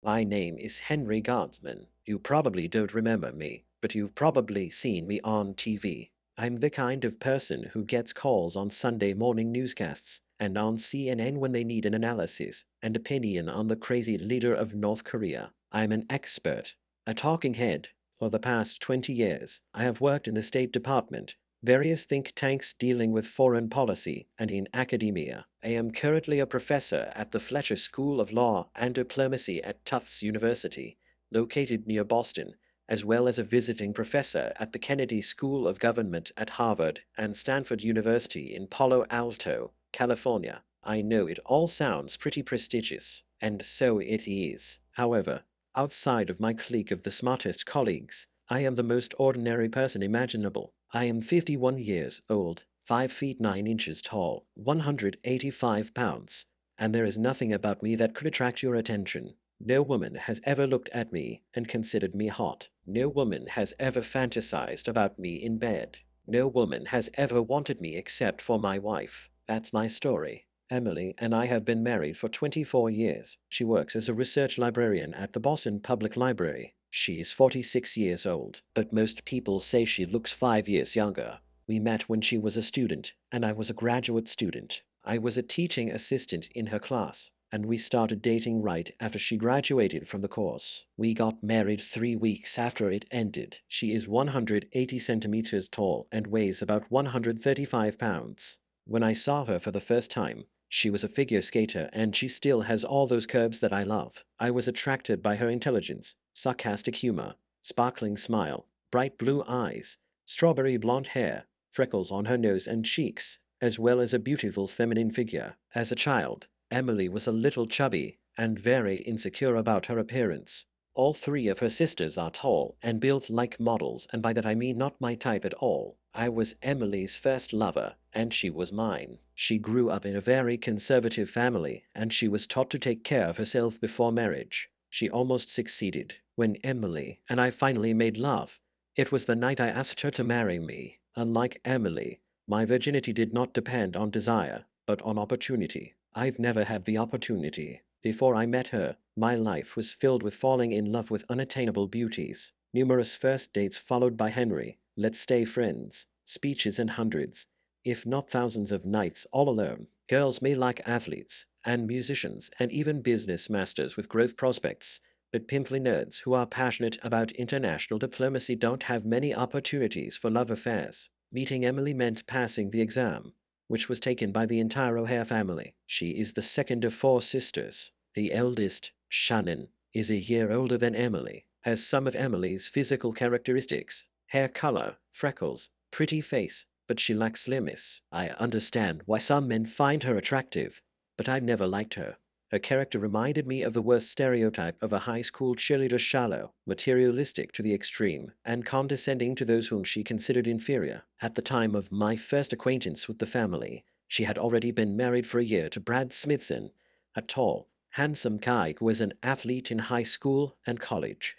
My name is Henry Guardsman. You probably don't remember me, but you've probably seen me on TV. I'm the kind of person who gets calls on Sunday morning newscasts and on CNN when they need an analysis and opinion on the crazy leader of North Korea. I'm an expert, a talking head. For the past 20 years, I have worked in the State Department, various think tanks dealing with foreign policy, and in academia. I am currently a professor at the Fletcher School of Law and Diplomacy at Tufts University, located near Boston, as well as a visiting professor at the Kennedy School of Government at Harvard and Stanford University in Palo Alto, California. I know it all sounds pretty prestigious, and so it is. However, outside of my clique of the smartest colleagues, I am the most ordinary person imaginable. I am 51 years old, 5 feet 9 inches tall, 185 pounds, and there is nothing about me that could attract your attention. No woman has ever looked at me and considered me hot. No woman has ever fantasized about me in bed. No woman has ever wanted me except for my wife. That's my story. Emily and I have been married for 24 years. She works as a research librarian at the Boston Public Library. She is 46 years old, but most people say she looks 5 years younger. We met when she was a student, and I was a graduate student. I was a teaching assistant in her class, and we started dating right after she graduated from the course. We got married 3 weeks after it ended. She is 180 centimeters tall and weighs about 135 pounds. When I saw her for the first time, she was a figure skater and she still has all those curves that I love. I was attracted by her intelligence, sarcastic humor, sparkling smile, bright blue eyes, strawberry blonde hair, freckles on her nose and cheeks, as well as a beautiful feminine figure. As a child, Emily was a little chubby and very insecure about her appearance. All three of her sisters are tall and built like models, and by that I mean not my type at all. I was Emily's first lover, and she was mine. She grew up in a very conservative family, and she was taught to take care of herself before marriage. She almost succeeded. When Emily and I finally made love, it was the night I asked her to marry me. Unlike Emily, my virginity did not depend on desire, but on opportunity. I've never had the opportunity. Before I met her, my life was filled with falling in love with unattainable beauties. Numerous first dates followed by Henry, let's stay friends, speeches and hundreds, if not thousands of nights all alone. Girls may like athletes and musicians and even business masters with growth prospects, but pimply nerds who are passionate about international diplomacy don't have many opportunities for love affairs. Meeting Emily meant passing the exam, which was taken by the entire O'Hare family. She is the second of four sisters. The eldest, Shannon, is a year older than Emily, has some of Emily's physical characteristics, hair color, freckles, pretty face, but she lacks slimness. I understand why some men find her attractive, but I never liked her. Her character reminded me of the worst stereotype of a high school cheerleader: shallow, materialistic to the extreme, and condescending to those whom she considered inferior. At the time of my first acquaintance with the family, she had already been married for a year to Brad Smithson, a tall, handsome guy who was an athlete in high school and college,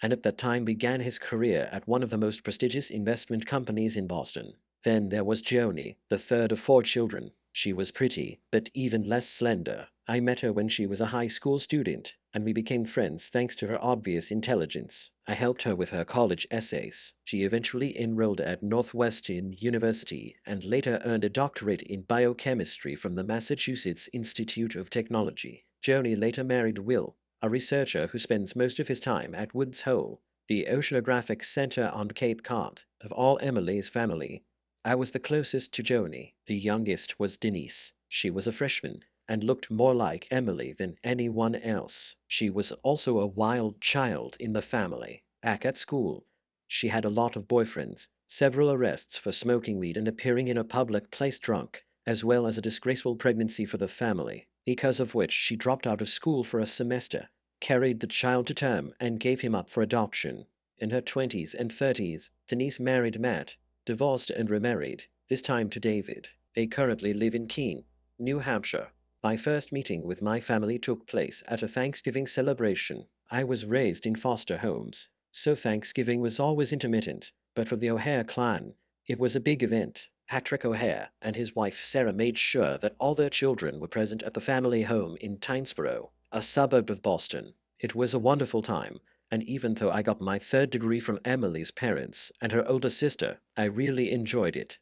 and at that time began his career at one of the most prestigious investment companies in Boston. Then there was Joni, the third of four children. She was pretty, but even less slender. I met her when she was a high school student, and we became friends thanks to her obvious intelligence. I helped her with her college essays. She eventually enrolled at Northwestern University and later earned a doctorate in biochemistry from the Massachusetts Institute of Technology. Joni later married Will, a researcher who spends most of his time at Woods Hole, the oceanographic center on Cape Cod. Of all Emily's family, I was the closest to Joni. The youngest was Denise. She was a freshman and looked more like Emily than anyone else. She was also a wild child in the family. Back at school, she had a lot of boyfriends, several arrests for smoking weed and appearing in a public place drunk, as well as a disgraceful pregnancy for the family, because of which she dropped out of school for a semester, carried the child to term, and gave him up for adoption. In her 20s and 30s, Denise married Matt, divorced and remarried, this time to David. They currently live in Keene, New Hampshire. My first meeting with my family took place at a Thanksgiving celebration. I was raised in foster homes, so Thanksgiving was always intermittent, but for the O'Hare clan, it was a big event. Patrick O'Hare and his wife Sarah made sure that all their children were present at the family home in Tynesboro, a suburb of Boston. It was a wonderful time, and even though I got my third degree from Emily's parents and her older sister, I really enjoyed it.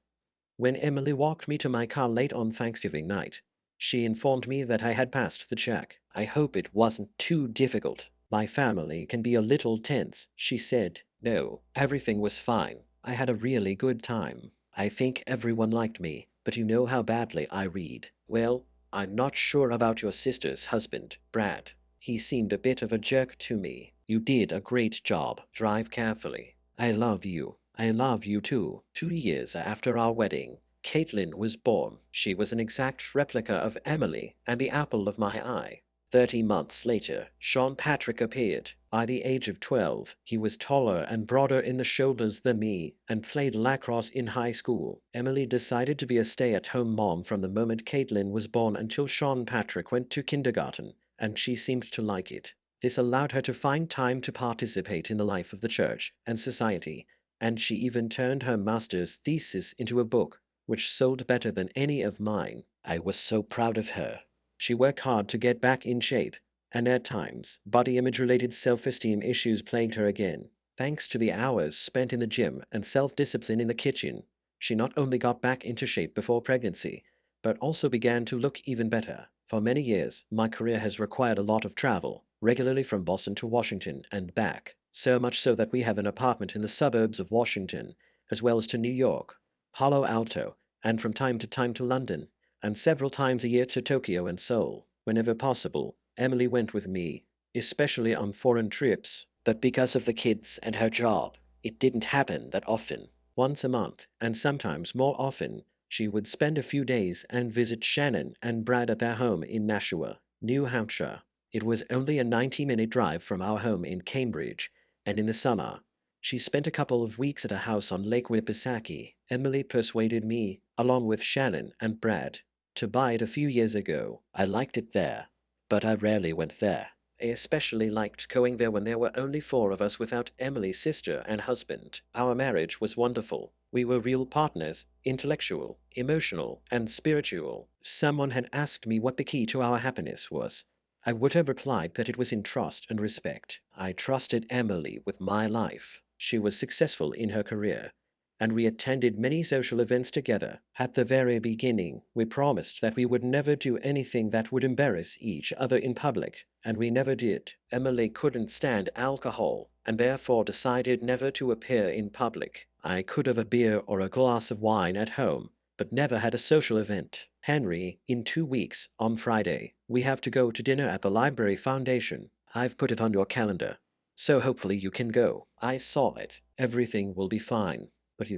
When Emily walked me to my car late on Thanksgiving night, she informed me that I had passed the check. I hope it wasn't too difficult. My family can be a little tense, she said. No, everything was fine. I had a really good time. I think everyone liked me, but you know how badly I read. Well, I'm not sure about your sister's husband, Brad. He seemed a bit of a jerk to me. You did a great job. Drive carefully. I love you. I love you too. 2 years after our wedding, Caitlin was born. She was an exact replica of Emily and the apple of my eye. 30 months later, Sean Patrick appeared. By the age of 12, he was taller and broader in the shoulders than me and played lacrosse in high school. Emily decided to be a stay-at-home mom from the moment Caitlin was born until Sean Patrick went to kindergarten, and she seemed to like it. This allowed her to find time to participate in the life of the church and society, and she even turned her master's thesis into a book, which sold better than any of mine. I was so proud of her. She worked hard to get back in shape, and at times, body image-related self-esteem issues plagued her again. Thanks to the hours spent in the gym and self-discipline in the kitchen, she not only got back into shape before pregnancy, but also began to look even better. For many years, my career has required a lot of travel, regularly from Boston to Washington and back, so much so that we have an apartment in the suburbs of Washington, as well as to New York, Palo Alto, and from time to time to London, and several times a year to Tokyo and Seoul. Whenever possible, Emily went with me, especially on foreign trips, but because of the kids and her job, it didn't happen that often. Once a month, and sometimes more often, she would spend a few days and visit Shannon and Brad at their home in Nashua, New Hampshire. It was only a 90-minute drive from our home in Cambridge, and in the summer, she spent a couple of weeks at a house on Lake Winnipesaukee. Emily persuaded me, along with Shannon and Brad, to buy it a few years ago. I liked it there, but I rarely went there. I especially liked going there when there were only four of us without Emily's sister and husband. Our marriage was wonderful. We were real partners, intellectual, emotional, and spiritual. Someone had asked me what the key to our happiness was. I would have replied that it was in trust and respect. I trusted Emily with my life. She was successful in her career, and we attended many social events together. At the very beginning, we promised that we would never do anything that would embarrass each other in public, and we never did. Emily couldn't stand alcohol, and therefore decided never to appear in public. I could have a beer or a glass of wine at home, but never had a social event. Henry, in 2 weeks, on Friday, we have to go to dinner at the Library Foundation. I've put it on your calendar, so hopefully you can go. I saw it. Everything will be fine. But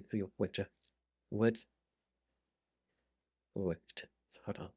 what, what, hold on.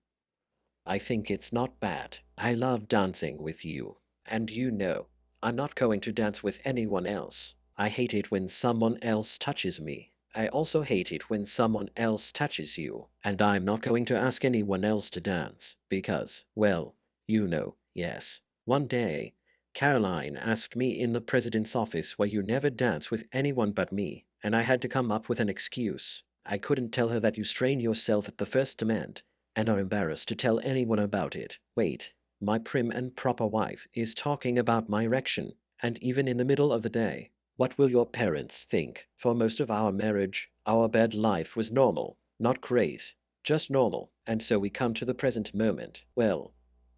I think it's not bad. I love dancing with you. And you know, I'm not going to dance with anyone else. I hate it when someone else touches me. I also hate it when someone else touches you. And I'm not going to ask anyone else to dance. Because, well, you know, yes. One day, Caroline asked me in the president's office why you never dance with anyone but me, and I had to come up with an excuse. I couldn't tell her that you strained yourself at the first demand and are embarrassed to tell anyone about it. Wait, my prim and proper wife is talking about my erection, and even in the middle of the day. What will your parents think? For most of our marriage, our bed life was normal, not great, just normal. And so we come to the present moment. Well,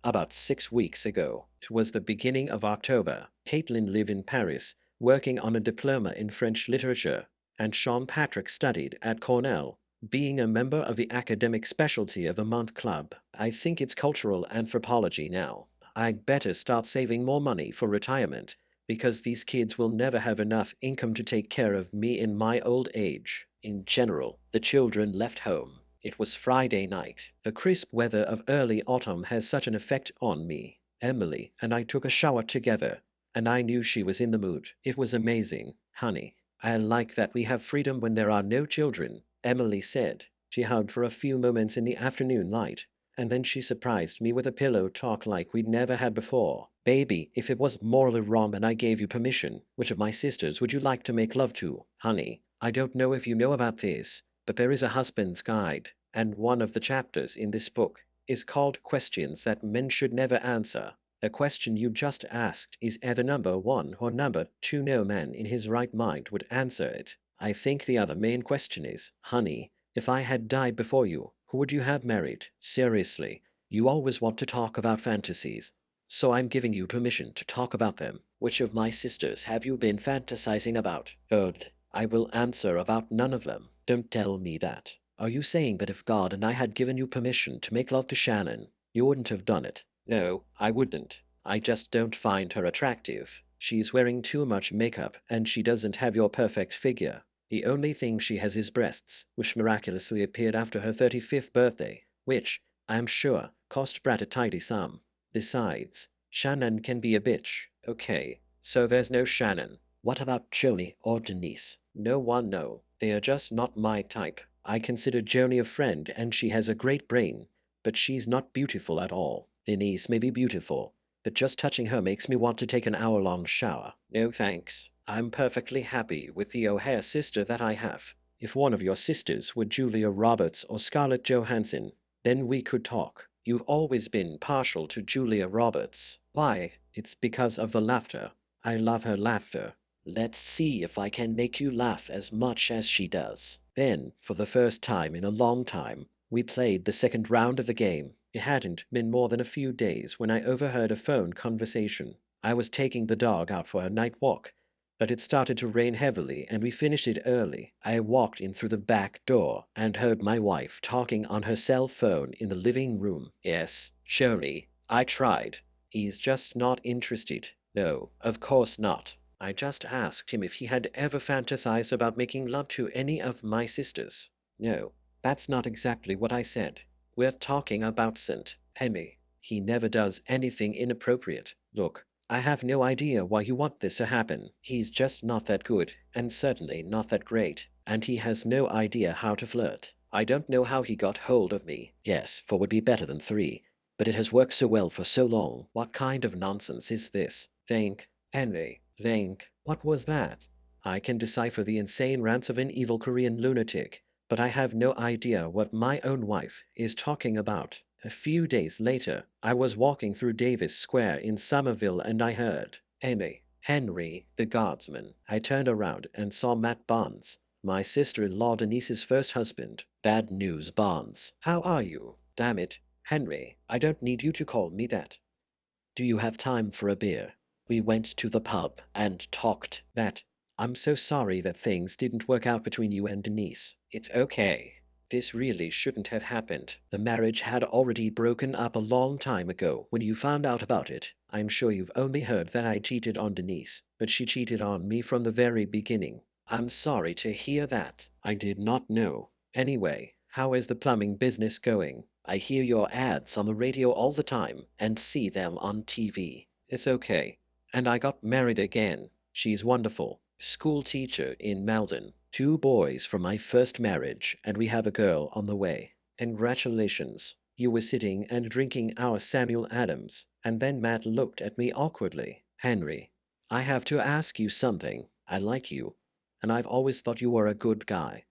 about 6 weeks ago, it was the beginning of October. Caitlin lived in Paris, working on a diploma in French literature, and Sean Patrick studied at Cornell, being a member of the academic specialty of the Month Club. I think it's cultural anthropology now. I'd better start saving more money for retirement, because these kids will never have enough income to take care of me in my old age. In general, the children left home. It was Friday night. The crisp weather of early autumn has such an effect on me. Emily and I took a shower together, and I knew she was in the mood. It was amazing, honey. I like that we have freedom when there are no children, Emily said. She hugged for a few moments in the afternoon light, and then she surprised me with a pillow talk like we'd never had before. Baby, if it was morally wrong and I gave you permission, which of my sisters would you like to make love to? Honey, I don't know if you know about this, but there is a husband's guide, and one of the chapters in this book is called Questions That Men Should Never Answer. The question you just asked is either number one or number two. No man in his right mind would answer it. I think the other main question is, honey, if I had died before you, who would you have married? Seriously, you always want to talk about fantasies. So I'm giving you permission to talk about them. Which of my sisters have you been fantasizing about? Good. I will answer about none of them. Don't tell me that. Are you saying that if God and I had given you permission to make love to Shannon, you wouldn't have done it? No, I wouldn't. I just don't find her attractive. She's wearing too much makeup and she doesn't have your perfect figure. The only thing she has is breasts, which miraculously appeared after her 35th birthday, which, I'm sure, cost Brad a tidy sum. Besides, Shannon can be a bitch. Okay, so there's no Shannon. What about Joni or Denise? No one, no. They are just not my type. I consider Joni a friend and she has a great brain, but she's not beautiful at all. Denise may be beautiful, but just touching her makes me want to take an hour-long shower. No thanks. I'm perfectly happy with the O'Hare sister that I have. If one of your sisters were Julia Roberts or Scarlett Johansson, then we could talk. You've always been partial to Julia Roberts. Why? It's because of the laughter. I love her laughter. Let's see if I can make you laugh as much as she does. Then, for the first time in a long time, we played the second round of the game. It hadn't been more than a few days when I overheard a phone conversation. I was taking the dog out for a night walk, but it started to rain heavily and we finished it early. I walked in through the back door and heard my wife talking on her cell phone in the living room. Yes, surely, I tried. He's just not interested. No, of course not. I just asked him if he had ever fantasized about making love to any of my sisters. No, that's not exactly what I said. We're talking about St. Henry. He never does anything inappropriate. Look, I have no idea why you want this to happen. He's just not that good, and certainly not that great, and he has no idea how to flirt. I don't know how he got hold of me. Yes, 4 would be better than 3, but it has worked so well for so long. What kind of nonsense is this? Think, Henry, think. What was that? I can decipher the insane rants of an evil Korean lunatic, but I have no idea what my own wife is talking about. A few days later, I was walking through Davis Square in Somerville and I heard, Henry, the guardsman. I turned around and saw Matt Barnes, my sister-in-law Denise's first husband. Bad news, Barnes. How are you? Damn it, Henry, I don't need you to call me that. Do you have time for a beer? We went to the pub and talked. I'm so sorry that things didn't work out between you and Denise. It's okay. This really shouldn't have happened. The marriage had already broken up a long time ago when you found out about it. I'm sure you've only heard that I cheated on Denise, but she cheated on me from the very beginning. I'm sorry to hear that. I did not know. Anyway, how is the plumbing business going? I hear your ads on the radio all the time and see them on TV. It's okay. And I got married again. She's wonderful. School teacher in Malden. 2 boys from my first marriage, and we have a girl on the way. Congratulations. You were sitting and drinking our Samuel Adams, and then Matt looked at me awkwardly. Henry, I have to ask you something. I like you, and I've always thought you were a good guy.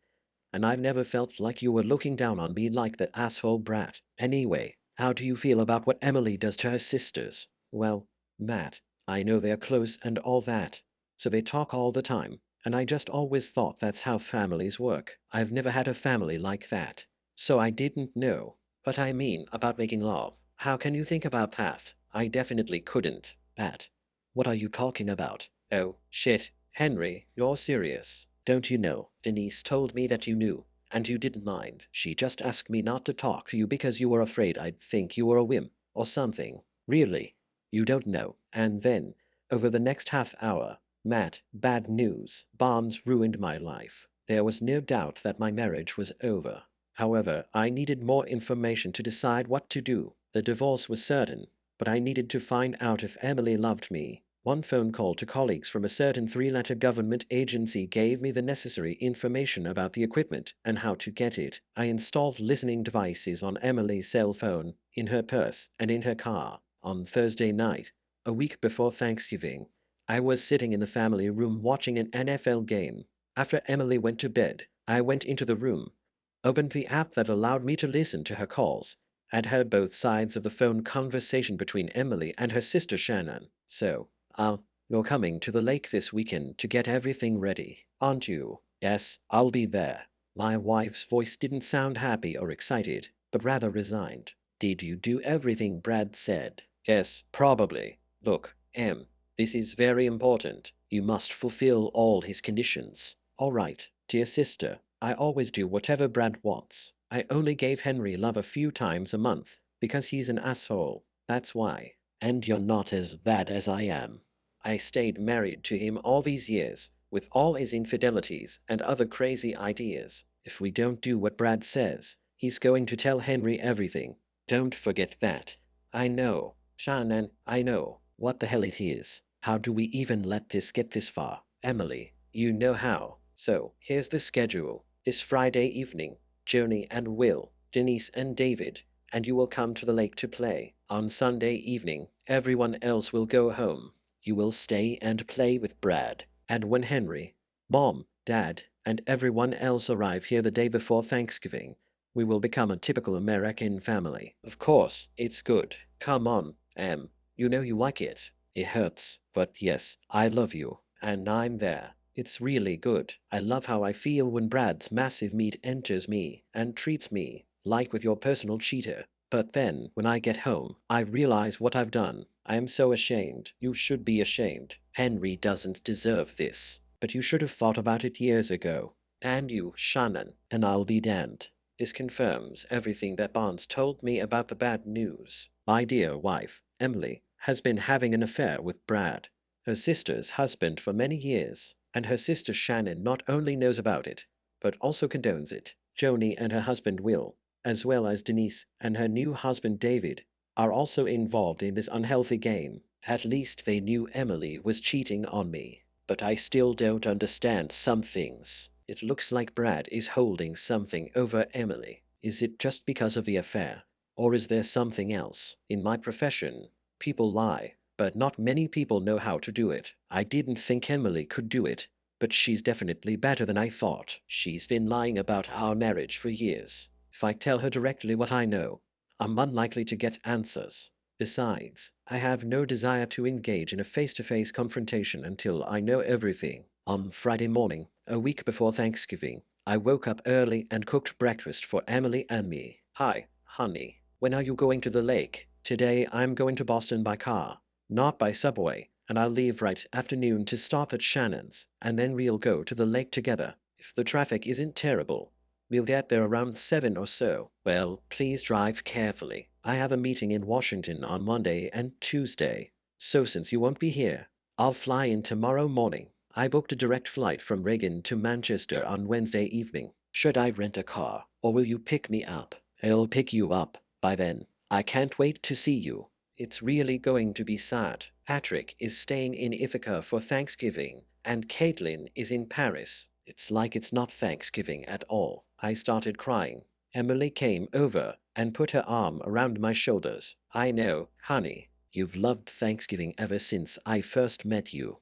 And I've never felt like you were looking down on me like that asshole brat. Anyway, how do you feel about what Emily does to her sisters? Well, Matt, I know they're close and all that, so they talk all the time, and I just always thought that's how families work. I've never had a family like that, so I didn't know. But I mean about making love. How can you think about that? I definitely couldn't. Matt, what are you talking about? Oh, shit. Henry, you're serious. Don't you know? Denise told me that you knew, and you didn't mind. She just asked me not to talk to you because you were afraid I'd think you were a wimp or something. Really? You don't know. And then, over the next half hour, Matt, bad news. Barnes ruined my life. There was no doubt that my marriage was over. However, I needed more information to decide what to do. The divorce was certain, but I needed to find out if Emily loved me. One phone call to colleagues from a certain 3-letter government agency gave me the necessary information about the equipment and how to get it. I installed listening devices on Emily's cell phone, in her purse, and in her car. On Thursday night, a week before Thanksgiving, I was sitting in the family room watching an NFL game. After Emily went to bed, I went into the room, opened the app that allowed me to listen to her calls, and heard both sides of the phone conversation between Emily and her sister Shannon. So, you're coming to the lake this weekend to get everything ready, aren't you? Yes, I'll be there. My wife's voice didn't sound happy or excited, but rather resigned. Did you do everything Brad said? Yes, probably. Look, Em, this is very important. You must fulfill all his conditions. All right, dear sister, I always do whatever Brad wants. I only gave Henry love a few times a month because he's an asshole. That's why. And you're not as bad as I am. I stayed married to him all these years, with all his infidelities and other crazy ideas. If we don't do what Brad says, he's going to tell Henry everything. Don't forget that. I know, Shannon, I know. What the hell it is. How do we even let this get this far? Emily, you know how. So, here's the schedule. This Friday evening, Joni and Will, Denise and David, and you will come to the lake to play. On Sunday evening, everyone else will go home. You will stay and play with Brad. And when Henry, Mom, Dad, and everyone else arrive here the day before Thanksgiving, we will become a typical American family. Of course, it's good. Come on, Em. You know you like it. It hurts, but yes, I love you, and I'm there. It's really good. I love how I feel when Brad's massive meat enters me and treats me like with your personal cheater. But then, when I get home, I realize what I've done. I am so ashamed. You should be ashamed. Henry doesn't deserve this. But you should have thought about it years ago. And you, Shannon, and I'll be damned. This confirms everything that Barnes told me about the bad news. My dear wife, Emily, has been having an affair with Brad, her sister's husband, for many years, and her sister Shannon not only knows about it, but also condones it. Joni and her husband Will, as well as Denise and her new husband David, are also involved in this unhealthy game. At least they knew Emily was cheating on me. But I still don't understand some things. It looks like Brad is holding something over Emily. Is it just because of the affair? Or is there something else? In my profession, people lie, but not many people know how to do it. I didn't think Emily could do it, but she's definitely better than I thought. She's been lying about our marriage for years. If I tell her directly what I know, I'm unlikely to get answers. Besides, I have no desire to engage in a face-to-face confrontation until I know everything. On Friday morning, a week before Thanksgiving, I woke up early and cooked breakfast for Emily and me. Hi, honey. When are you going to the lake? Today I'm going to Boston by car, not by subway, and I'll leave right afternoon to stop at Shannon's, and then we'll go to the lake together. If the traffic isn't terrible, we'll get there around 7 or so. Well, please drive carefully. I have a meeting in Washington on Monday and Tuesday. So since you won't be here, I'll fly in tomorrow morning. I booked a direct flight from Reagan to Manchester on Wednesday evening. Should I rent a car, or will you pick me up? I'll pick you up by then. I can't wait to see you. It's really going to be sad. Patrick is staying in Ithaca for Thanksgiving, and Caitlin is in Paris. It's like it's not Thanksgiving at all. I started crying. Emily came over and put her arm around my shoulders. I know, honey. You've loved Thanksgiving ever since I first met you.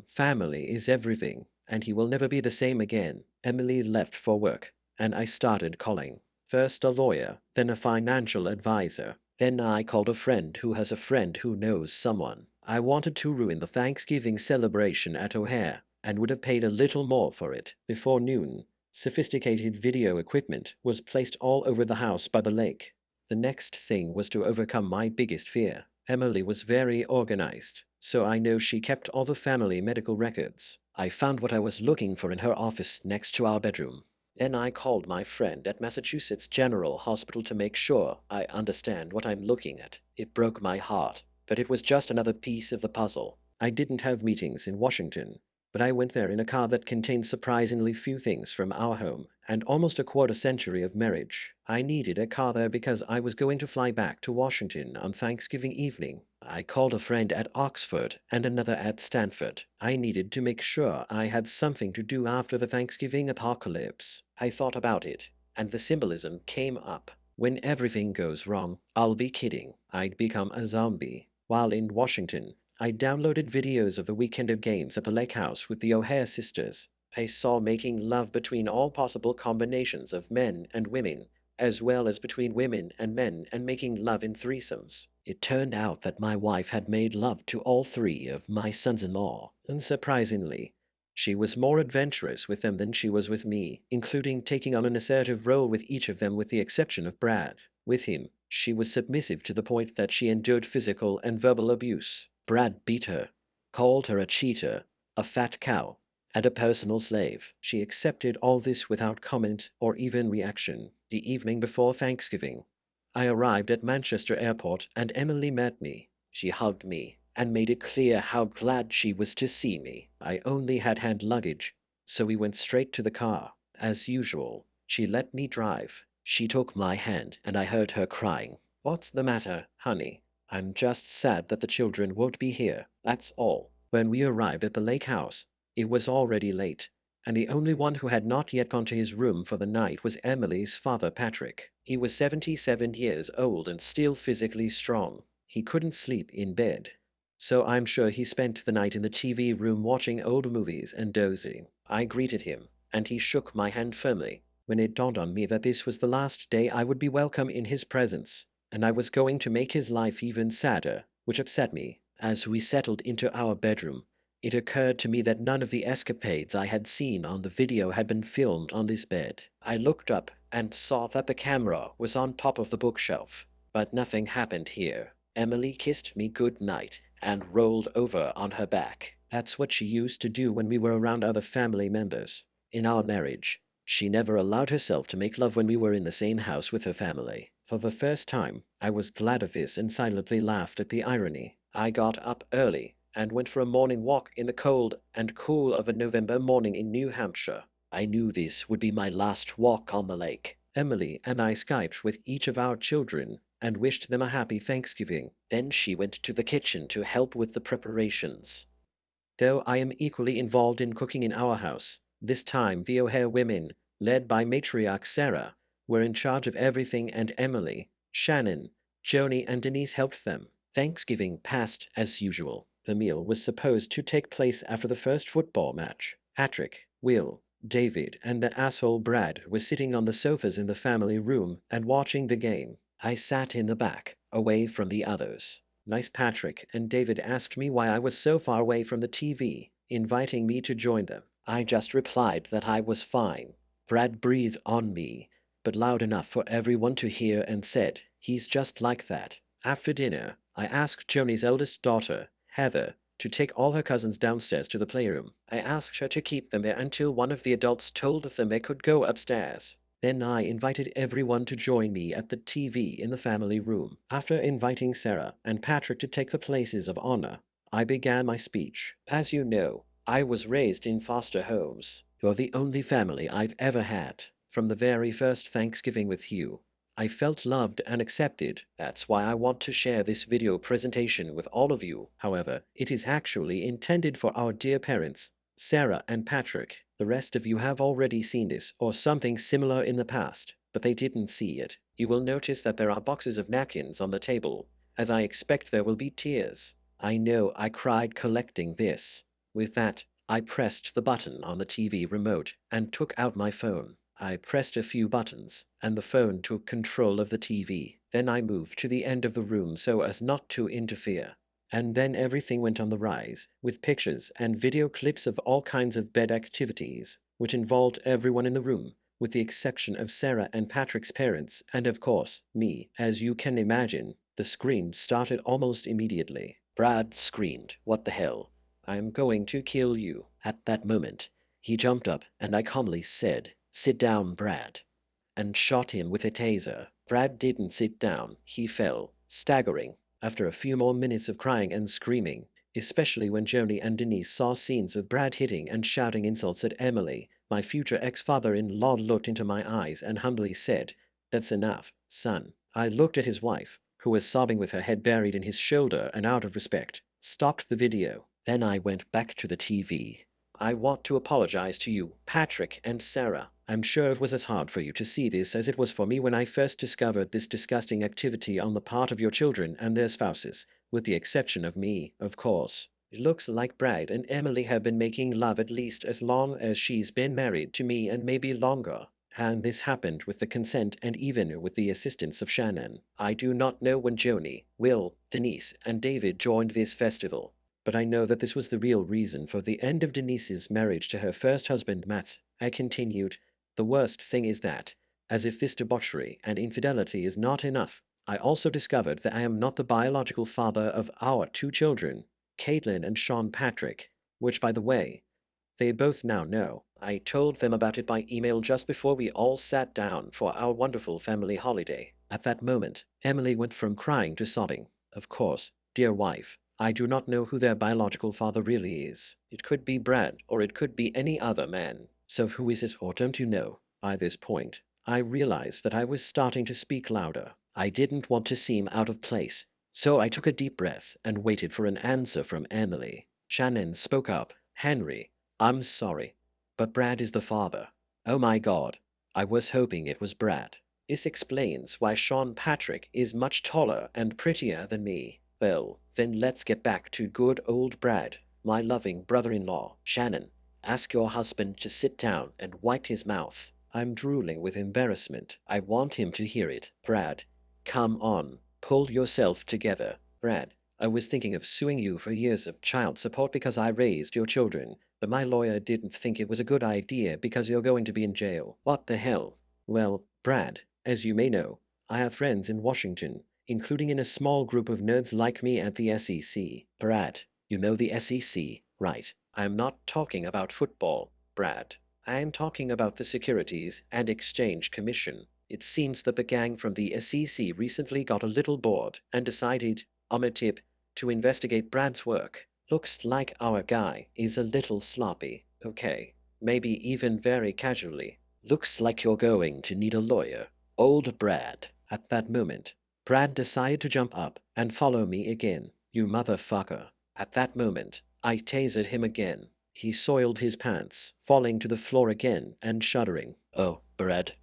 Family is everything, and he will never be the same again. Emily left for work, and I started calling. First a lawyer, then a financial advisor. Then I called a friend who has a friend who knows someone. I wanted to ruin the Thanksgiving celebration at O'Hare, and would have paid a little more for it. Before noon, sophisticated video equipment was placed all over the house by the lake. The next thing was to overcome my biggest fear. Emily was very organized, so I know she kept all the family medical records. I found what I was looking for in her office next to our bedroom. Then I called my friend at Massachusetts General Hospital to make sure I understand what I'm looking at. It broke my heart, but it was just another piece of the puzzle. I didn't have meetings in Washington, but I went there in a car that contained surprisingly few things from our home and almost a quarter century of marriage. I needed a car there because I was going to fly back to Washington on Thanksgiving evening. I called a friend at Oxford and another at Stanford. I needed to make sure I had something to do after the Thanksgiving apocalypse. I thought about it, and the symbolism came up. When everything goes wrong, I'll be kidding, I'd become a zombie. While in Washington, I downloaded videos of the weekend of games at the lake house with the O'Hare sisters. I saw making love between all possible combinations of men and women, as well as between women and men and making love in threesomes. It turned out that my wife had made love to all three of my sons-in-law, and surprisingly, she was more adventurous with them than she was with me, including taking on an assertive role with each of them with the exception of Brad. With him, she was submissive to the point that she endured physical and verbal abuse. Brad beat her, called her a cheater, a fat cow, and a personal slave. She accepted all this without comment or even reaction. The evening before Thanksgiving, I arrived at Manchester Airport and Emily met me. She hugged me and made it clear how glad she was to see me. I only had hand luggage, so we went straight to the car. As usual, she let me drive. She took my hand and I heard her crying. "What's the matter, honey?" "I'm just sad that the children won't be here, that's all." When we arrived at the lake house, it was already late, and the only one who had not yet gone to his room for the night was Emily's father, Patrick. He was 77 years old and still physically strong. He couldn't sleep in bed, so I'm sure he spent the night in the TV room watching old movies and dozing. I greeted him, and he shook my hand firmly. When it dawned on me that this was the last day I would be welcome in his presence, and I was going to make his life even sadder, which upset me. As we settled into our bedroom, it occurred to me that none of the escapades I had seen on the video had been filmed on this bed. I looked up and saw that the camera was on top of the bookshelf, but nothing happened here. Emily kissed me good night and rolled over on her back. That's what she used to do when we were around other family members. In our marriage, she never allowed herself to make love when we were in the same house with her family. For the first time, I was glad of this and silently laughed at the irony. I got up early and went for a morning walk in the cold and cool of a November morning in New Hampshire. I knew this would be my last walk on the lake. Emily and I Skyped with each of our children and wished them a happy Thanksgiving. Then she went to the kitchen to help with the preparations. Though I am equally involved in cooking in our house, this time the O'Hare women, led by matriarch Sarah, were in charge of everything, and Emily, Shannon, Joni, and Denise helped them. Thanksgiving passed as usual. The meal was supposed to take place after the first football match. Patrick, Will, David, and the asshole Brad were sitting on the sofas in the family room and watching the game. I sat in the back, away from the others. Nice Patrick and David asked me why I was so far away from the TV, inviting me to join them. I just replied that I was fine. Brad breathed on me, but loud enough for everyone to hear, and said, "He's just like that." After dinner, I asked Joni's eldest daughter, Heather, to take all her cousins downstairs to the playroom. I asked her to keep them there until one of the adults told them they could go upstairs. Then I invited everyone to join me at the TV in the family room. After inviting Sarah and Patrick to take the places of honor, I began my speech. As you know, I was raised in foster homes. You're the only family I've ever had. From the very first Thanksgiving with you, I felt loved and accepted. That's why I want to share this video presentation with all of you. However, it is actually intended for our dear parents, Sarah and Patrick. The rest of you have already seen this or something similar in the past, but they didn't see it. You will notice that there are boxes of napkins on the table, as I expect there will be tears. I know I cried collecting this. With that, I pressed the button on the TV remote and took out my phone. I pressed a few buttons, and the phone took control of the TV. Then I moved to the end of the room so as not to interfere. And then everything went on the rise, with pictures and video clips of all kinds of bed activities, which involved everyone in the room, with the exception of Sarah and Patrick's parents, and of course, me. As you can imagine, the screams started almost immediately. Brad screamed, "What the hell? I'm going to kill you." At that moment, he jumped up and I calmly said, "Sit down, Brad," and shot him with a taser. Brad didn't sit down, he fell, staggering. After a few more minutes of crying and screaming, especially when Joni and Denise saw scenes of Brad hitting and shouting insults at Emily, my future ex-father-in-law looked into my eyes and humbly said, "That's enough, son." I looked at his wife, who was sobbing with her head buried in his shoulder, and out of respect, stopped the video. Then I went back to the TV. "I want to apologize to you, Patrick and Sarah. I'm sure it was as hard for you to see this as it was for me when I first discovered this disgusting activity on the part of your children and their spouses, with the exception of me, of course. It looks like Brad and Emily have been making love at least as long as she's been married to me and maybe longer. And this happened with the consent and even with the assistance of Shannon. I do not know when Joni, Will, Denise, and David joined this festival, but I know that this was the real reason for the end of Denise's marriage to her first husband, Matt. I continued, the worst thing is that, as if this debauchery and infidelity is not enough, I also discovered that I am not the biological father of our two children, Caitlin and Sean Patrick, which, by the way, they both now know. I told them about it by email just before we all sat down for our wonderful family holiday. At that moment, Emily went from crying to sobbing. Of course, dear wife, I do not know who their biological father really is. It could be Brad, or it could be any other man. So who is it, or don't you know? By this point, I realized that I was starting to speak louder. I didn't want to seem out of place, so I took a deep breath and waited for an answer from Emily. Shannon spoke up. Henry, I'm sorry, but Brad is the father. Oh my God, I was hoping it was Brad. This explains why Sean Patrick is much taller and prettier than me. Well, then let's get back to good old Brad, my loving brother-in-law. Shannon, ask your husband to sit down and wipe his mouth. I'm drooling with embarrassment. I want him to hear it. Brad, come on, pull yourself together. Brad, I was thinking of suing you for years of child support because I raised your children, but my lawyer didn't think it was a good idea because you're going to be in jail. What the hell? Well, Brad, as you may know, I have friends in Washington, including in a small group of nerds like me at the SEC. Brad, you know the SEC, right? I'm not talking about football, Brad. I am talking about the Securities and Exchange Commission. It seems that the gang from the SEC recently got a little bored and decided, on a tip, to investigate Brad's work. Looks like our guy is a little sloppy. Okay, maybe even very casually. Looks like you're going to need a lawyer. Old Brad. At that moment, Brad decided to jump up and follow me again. You motherfucker. At that moment, I tasered him again. He soiled his pants, falling to the floor again and shuddering. Oh, Brad.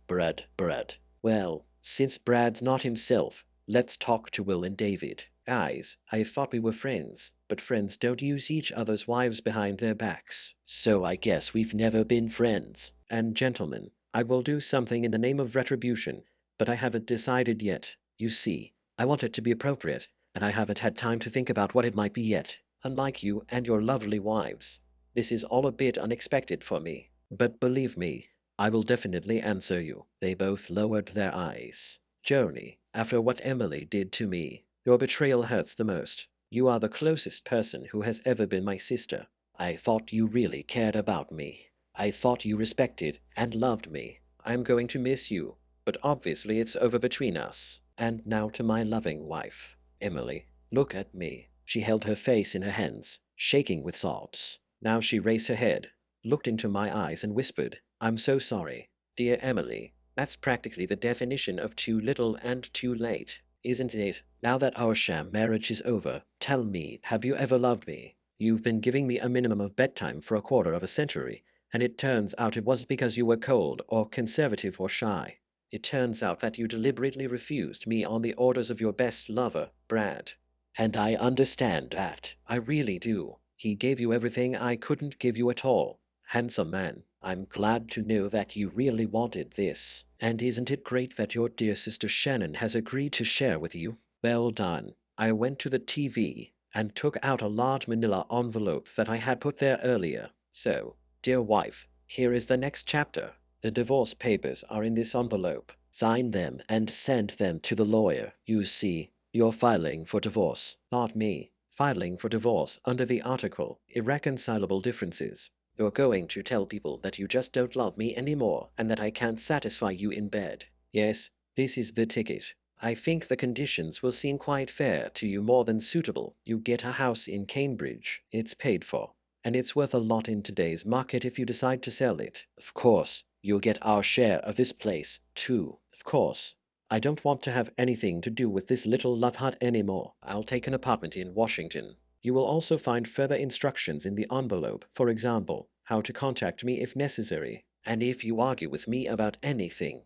Well, since Brad's not himself, let's talk to Will and David. Guys, I thought we were friends, but friends don't use each other's wives behind their backs. So I guess we've never been friends. And gentlemen, I will do something in the name of retribution, but I haven't decided yet. You see, I want it to be appropriate, and I haven't had time to think about what it might be yet. Unlike you and your lovely wives, this is all a bit unexpected for me. But believe me, I will definitely answer you. They both lowered their eyes. Joni, after what Emily did to me, your betrayal hurts the most. You are the closest person who has ever been my sister. I thought you really cared about me. I thought you respected and loved me. I'm going to miss you, but obviously it's over between us. And now to my loving wife. Emily, look at me. She held her face in her hands, shaking with sobs. Now she raised her head, looked into my eyes and whispered, I'm so sorry. Dear Emily, that's practically the definition of too little and too late, isn't it? Now that our sham marriage is over, tell me, have you ever loved me? You've been giving me a minimum of bedtime for a quarter of a century, and it turns out it wasn't because you were cold or conservative or shy. It turns out that you deliberately refused me on the orders of your best lover, Brad. And I understand that. I really do. He gave you everything I couldn't give you at all. Handsome man, I'm glad to know that you really wanted this. And isn't it great that your dear sister Shannon has agreed to share with you? Well done. I went to the TV and took out a large manila envelope that I had put there earlier. So, dear wife, here is the next chapter. The divorce papers are in this envelope. Sign them and send them to the lawyer. You see, you're filing for divorce. Not me. Filing for divorce under the article Irreconcilable Differences. You're going to tell people that you just don't love me anymore and that I can't satisfy you in bed. Yes, this is the ticket. I think the conditions will seem quite fair to you, more than suitable. You get a house in Cambridge. It's paid for, and it's worth a lot in today's market if you decide to sell it. Of course, you'll get our share of this place, too. Of course. I don't want to have anything to do with this little love hut anymore. I'll take an apartment in Washington. You will also find further instructions in the envelope, for example, how to contact me if necessary. And if you argue with me about anything,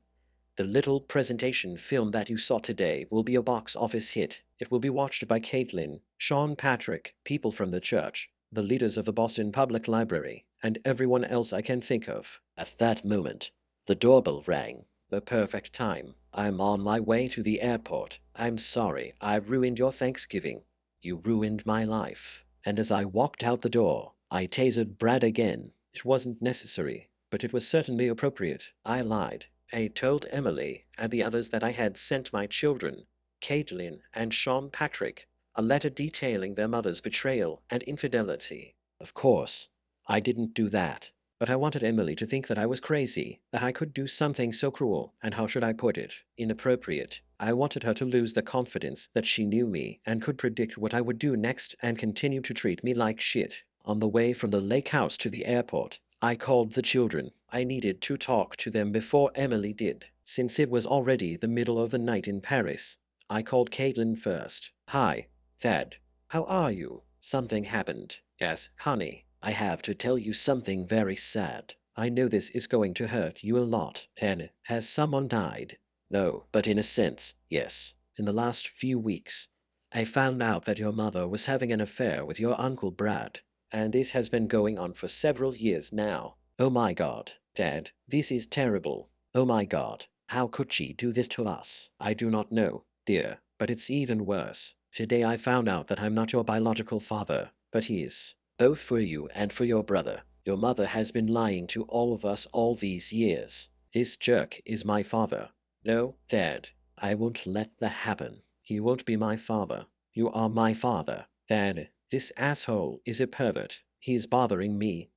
the little presentation film that you saw today will be a box office hit. It will be watched by Caitlin, Sean Patrick, people from the church, the leaders of the Boston Public Library, and everyone else I can think of. At that moment, The doorbell rang. The perfect time. I'm on my way to the airport. I'm sorry I ruined your Thanksgiving. You ruined my life. And as I walked out the door, I tasered Brad again. It wasn't necessary, but it was certainly appropriate. I lied. I told Emily and the others that I had sent my children, Caitlin and Sean Patrick, a letter detailing their mother's betrayal and infidelity. Of course, I didn't do that. But I wanted Emily to think that I was crazy, that I could do something so cruel, and how should I put it? Inappropriate. I wanted her to lose the confidence that she knew me and could predict what I would do next and continue to treat me like shit. On the way from the lake house to the airport, I called the children. I needed to talk to them before Emily did, since it was already the middle of the night in Paris. I called Caitlin first. Hi, Dad. How are you? Something happened. Yes, honey. I have to tell you something very sad. I know this is going to hurt you a lot. Pen, has someone died? No, but in a sense, yes. In the last few weeks, I found out that your mother was having an affair with your Uncle Brad, and this has been going on for several years now. Oh my God, Dad, this is terrible. Oh my God, how could she do this to us? I do not know, dear, but it's even worse. Today I found out that I'm not your biological father, but he is. Both for you and for your brother. Your mother has been lying to all of us all these years. This jerk is my father. No, Dad, I won't let that happen. He won't be my father. You are my father. Dad, this asshole is a pervert. He's bothering me,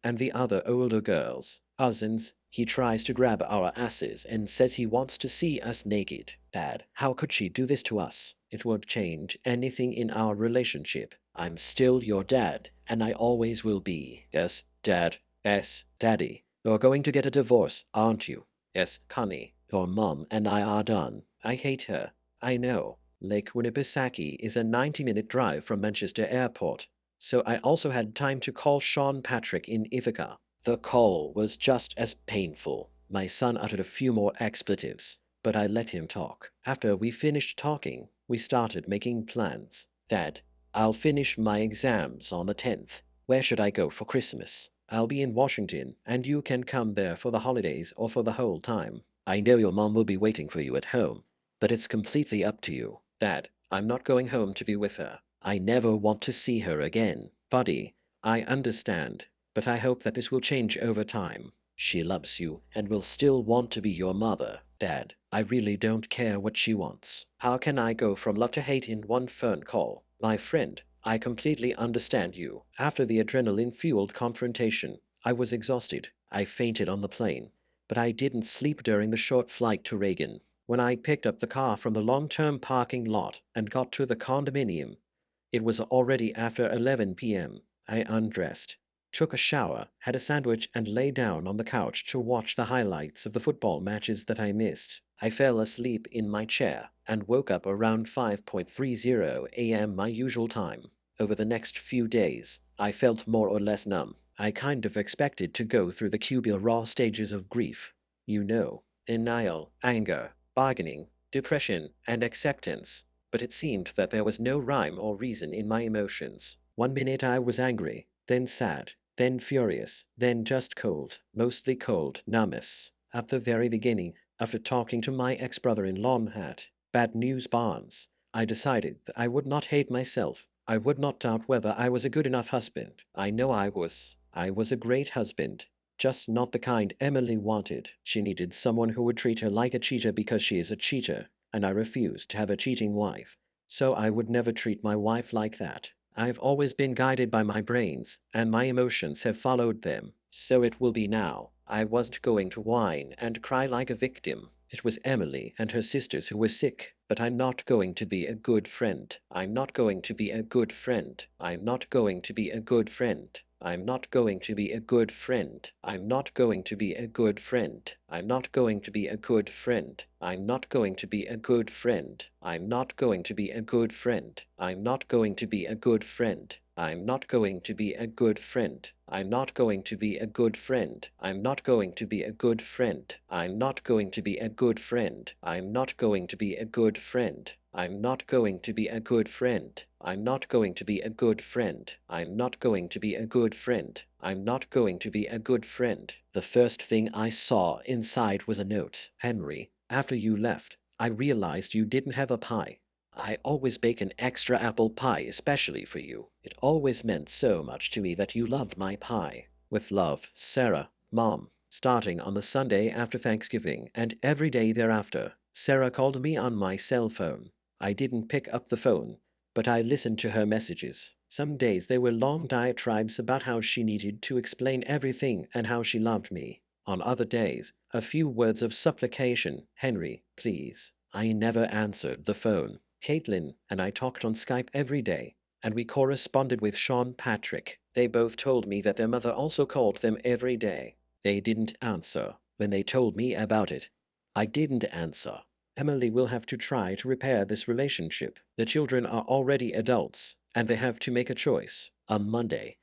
and the other older girls. Cousins, he tries to grab our asses and says he wants to see us naked. Dad, how could she do this to us? It won't change anything in our relationship. I'm still your dad, and I always will be. Yes, Dad. Yes, Daddy. You're going to get a divorce, aren't you? Yes, Connie. Your mom and I are done. I hate her. I know. Lake Winnipesaukee is a 90-minute drive from Manchester Airport, so I also had time to call Sean Patrick in Ithaca. The call was just as painful. My son uttered a few more expletives, but I let him talk. After we finished talking, we started making plans. Dad, I'll finish my exams on the 10th. Where should I go for Christmas? I'll be in Washington, and you can come there for the holidays or for the whole time. I know your mom will be waiting for you at home, but it's completely up to you. Dad, I'm not going home to be with her. I never want to see her again. Buddy, I understand, but I hope that this will change over time. She loves you and will still want to be your mother. Dad, I really don't care what she wants. How can I go from love to hate in one phone call? My friend, I completely understand you. After the adrenaline-fueled confrontation, I was exhausted. I fainted on the plane, but I didn't sleep during the short flight to Reagan. When I picked up the car from the long-term parking lot and got to the condominium, it was already after 11 p.m. I undressed, took a shower, had a sandwich, and lay down on the couch to watch the highlights of the football matches that I missed. I fell asleep in my chair and woke up around 5:30 a.m. my usual time. Over the next few days, I felt more or less numb. I kind of expected to go through the Kubler-Ross stages of grief. You know, denial, anger, bargaining, depression, and acceptance. But it seemed that there was no rhyme or reason in my emotions. One minute I was angry, then sad, then furious, then just cold, mostly cold, numbness. At the very beginning, after talking to my ex-brother-in-law at Bad News Barnes, I decided that I would not hate myself. I would not doubt whether I was a good enough husband. I know I was. I was a great husband. Just not the kind Emily wanted. She needed someone who would treat her like a cheater because she is a cheater, and I refused to have a cheating wife. So I would never treat my wife like that. I've always been guided by my brains, and my emotions have followed them. So it will be now. I wasn't going to whine and cry like a victim. It was Emily and her sisters who were sick, but I'm not going to be a good friend. I'm not going to be a good friend. I'm not going to be a good friend. I'm not going to be a good friend. I'm not going to be a good friend. I'm not going to be a good friend. I'm not going to be a good friend. I'm not going to be a good friend. I'm not going to be a good friend. I'm not going to be a good friend. I'm not going to be a good friend. I'm not going to be a good friend. I'm not going to be a good friend. I'm not going to be a good friend. I'm not going to be a good friend. I'm not going to be a good friend. I'm not going to be a good friend. I'm not going to be a good friend. The first thing I saw inside was a note. Henry, after you left, I realized you didn't have a pie. I always bake an extra apple pie especially for you. It always meant so much to me that you loved my pie. With love, Sarah, Mom. Starting on the Sunday after Thanksgiving and every day thereafter, Sarah called me on my cell phone. I didn't pick up the phone, but I listened to her messages. Some days they were long diatribes about how she needed to explain everything and how she loved me. On other days, a few words of supplication, Henry, please. I never answered the phone. Caitlin and I talked on Skype every day, and we corresponded with Sean Patrick. They both told me that their mother also called them every day. They didn't answer when they told me about it. I didn't answer. Emily will have to try to repair this relationship. The children are already adults, and they have to make a choice. On Monday,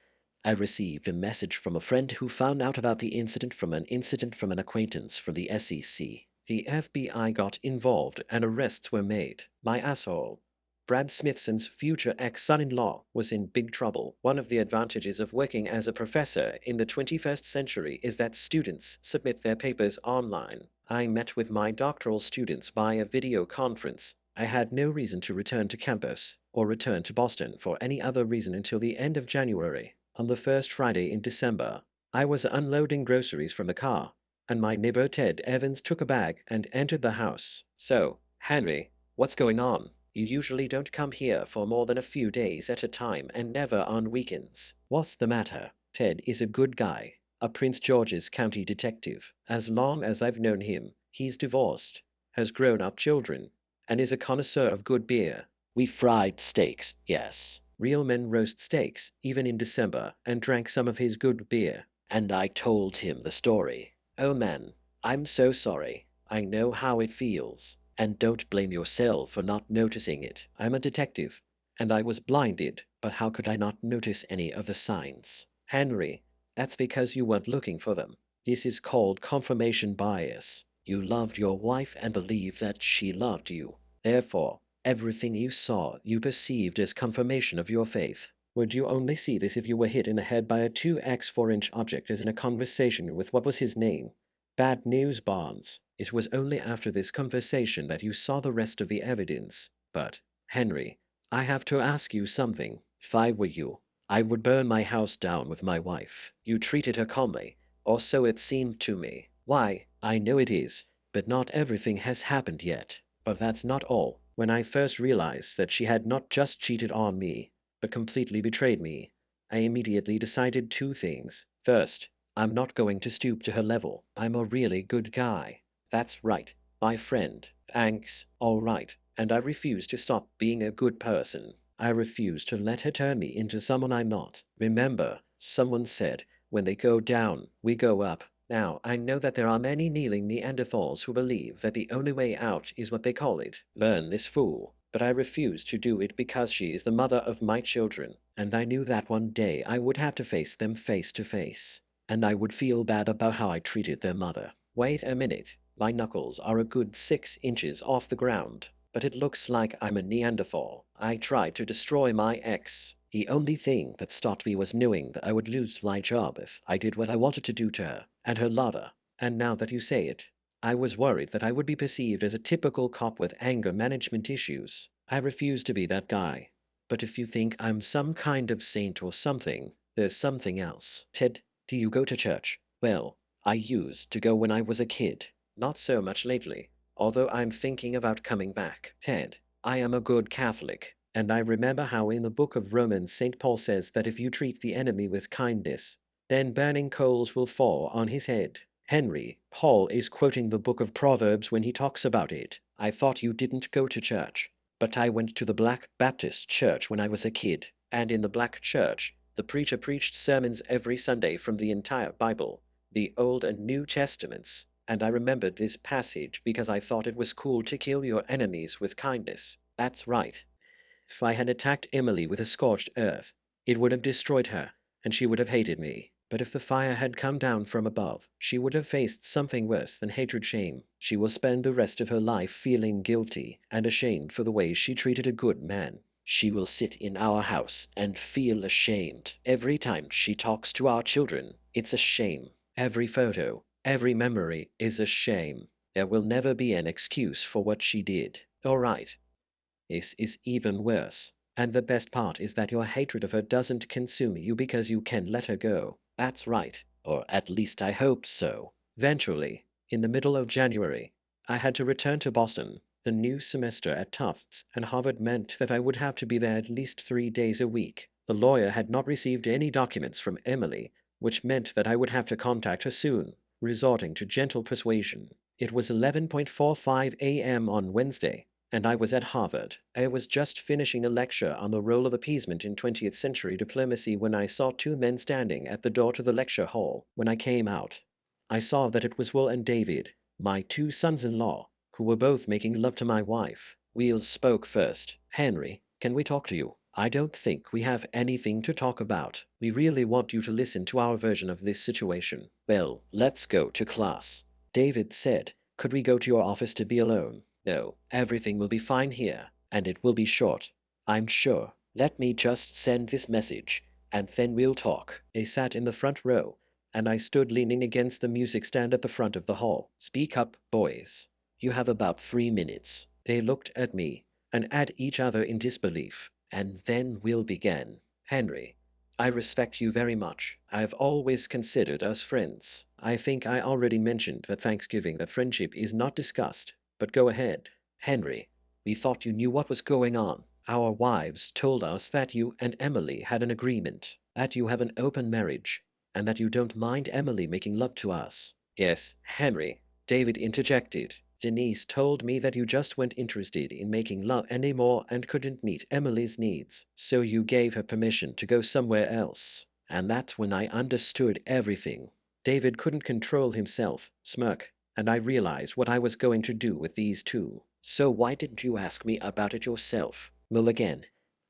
I received a message from a friend who found out about the incident from an acquaintance from the SEC. The FBI got involved and arrests were made. My asshole. Brad Smithson's future ex-son-in-law was in big trouble. One of the advantages of working as a professor in the 21st century is that students submit their papers online. I met with my doctoral students via video conference. I had no reason to return to campus or return to Boston for any other reason until the end of January. On the first Friday in December, I was unloading groceries from the car, and my neighbor Ted Evans took a bag and entered the house. So, Henry, what's going on? You usually don't come here for more than a few days at a time and never on weekends. What's the matter? Ted is a good guy, a Prince George's County detective. As long as I've known him, he's divorced, has grown-up children, and is a connoisseur of good beer. We fried steaks, yes. Real men roast steaks, even in December, and drank some of his good beer. And I told him the story. Oh man, I'm so sorry. I know how it feels. And don't blame yourself for not noticing it. I'm a detective, and I was blinded, but how could I not notice any of the signs? Henry, that's because you weren't looking for them. This is called confirmation bias. You loved your wife and believed that she loved you. Therefore, everything you saw you perceived as confirmation of your faith. Would you only see this if you were hit in the head by a 2x 4-inch object as in a conversation with what was his name? Bad news, Barnes. It was only after this conversation that you saw the rest of the evidence. But, Henry, I have to ask you something. If I were you, I would burn my house down with my wife. You treated her calmly, or so it seemed to me. Why, I know it is, but not everything has happened yet. But that's not all. When I first realized that she had not just cheated on me, but completely betrayed me, I immediately decided two things. First, I'm not going to stoop to her level. I'm a really good guy. That's right, my friend. Thanks, all right. And I refuse to stop being a good person. I refuse to let her turn me into someone I'm not. Remember, someone said, when they go down, we go up. Now, I know that there are many kneeling Neanderthals who believe that the only way out is what they call it. Burn this fool. But I refuse to do it because she is the mother of my children, and I knew that one day I would have to face them face to face. And I would feel bad about how I treated their mother. Wait a minute. My knuckles are a good 6 inches off the ground, but it looks like I'm a Neanderthal. I tried to destroy my ex. The only thing that stopped me was knowing that I would lose my job if I did what I wanted to do to her and her lover. And now that you say it, I was worried that I would be perceived as a typical cop with anger management issues. I refuse to be that guy. But if you think I'm some kind of saint or something, there's something else. Ted, do you go to church? Well, I used to go when I was a kid. Not so much lately, although I'm thinking about coming back. Ted, I am a good Catholic, and I remember how in the book of Romans St. Paul says that if you treat the enemy with kindness, then burning coals will fall on his head. Henry, Paul is quoting the book of Proverbs when he talks about it. I thought you didn't go to church, but I went to the Black Baptist church when I was a kid, and in the black church, the preacher preached sermons every Sunday from the entire Bible, the Old and New Testaments, and I remembered this passage because I thought it was cool to kill your enemies with kindness. That's right. If I had attacked Emily with a scorched earth, it would have destroyed her, and she would have hated me. But if the fire had come down from above, she would have faced something worse than hatred shame. She will spend the rest of her life feeling guilty and ashamed for the way she treated a good man. She will sit in our house and feel ashamed every time she talks to our children. It's a shame. Every photo, every memory is a shame. There will never be an excuse for what she did. All right. This is even worse. And the best part is that your hatred of her doesn't consume you because you can let her go. That's right. Or at least I hope so. Eventually, in the middle of January, I had to return to Boston. The new semester at Tufts and Harvard meant that I would have to be there at least 3 days a week. The lawyer had not received any documents from Emily, which meant that I would have to contact her soon, resorting to gentle persuasion. It was 11:45 a.m. on Wednesday, and I was at Harvard. I was just finishing a lecture on the role of appeasement in 20th century diplomacy when I saw two men standing at the door to the lecture hall. When I came out, I saw that it was Will and David, my two sons-in-law, who were both making love to my wife. Will spoke first. Henry, can we talk to you? I don't think we have anything to talk about. We really want you to listen to our version of this situation. Well, let's go to class. David said, could we go to your office to be alone? No, everything will be fine here, and it will be short. I'm sure. Let me just send this message, and then we'll talk. They sat in the front row, and I stood leaning against the music stand at the front of the hall. Speak up, boys. You have about 3 minutes. They looked at me, and at each other in disbelief, and then Will began. Henry, I respect you very much. I've always considered us friends. I think I already mentioned at Thanksgiving that friendship is not discussed. But go ahead. Henry, we thought you knew what was going on. Our wives told us that you and Emily had an agreement, that you have an open marriage, and that you don't mind Emily making love to us. Yes, Henry, David interjected. Denise told me that you just weren't interested in making love anymore and couldn't meet Emily's needs, so you gave her permission to go somewhere else. And that's when I understood everything. David couldn't control himself, smirk, and I realized what I was going to do with these two. So why didn't you ask me about it yourself? Well, again,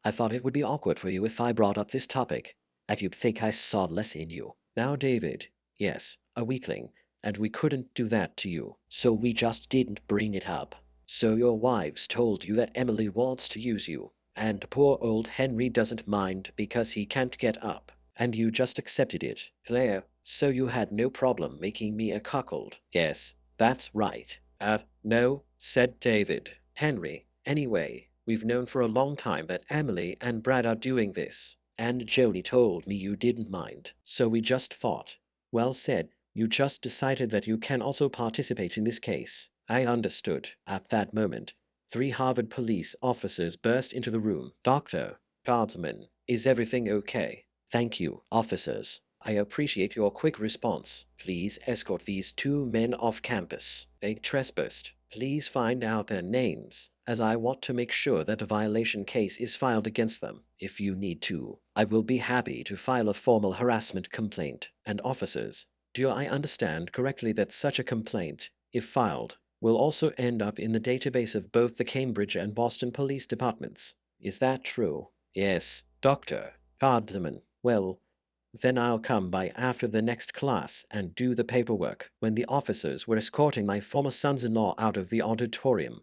I thought it would be awkward for you if I brought up this topic, that you'd think I saw less in you. Now, David, yes, a weakling, and we couldn't do that to you, so we just didn't bring it up. So your wives told you that Emily wants to use you, and poor old Henry doesn't mind because he can't get up, and you just accepted it. There, so you had no problem making me a cuckold. Yes, that's right. No, said David. Henry, anyway, we've known for a long time that Emily and Brad are doing this, and Jody told me you didn't mind, so we just thought. Well said. You just decided that you can also participate in this case. I understood. At that moment, 3 Harvard police officers burst into the room. Doctor, Guardsman, is everything okay? Thank you, officers. I appreciate your quick response. Please escort these two men off campus. They trespassed. Please find out their names, as I want to make sure that a violation case is filed against them. If you need to, I will be happy to file a formal harassment complaint. And officers, do I understand correctly that such a complaint, if filed, will also end up in the database of both the Cambridge and Boston police departments? Is that true? Yes, Dr. Hardman. Well, then I'll come by after the next class and do the paperwork. When the officers were escorting my former sons-in-law out of the auditorium,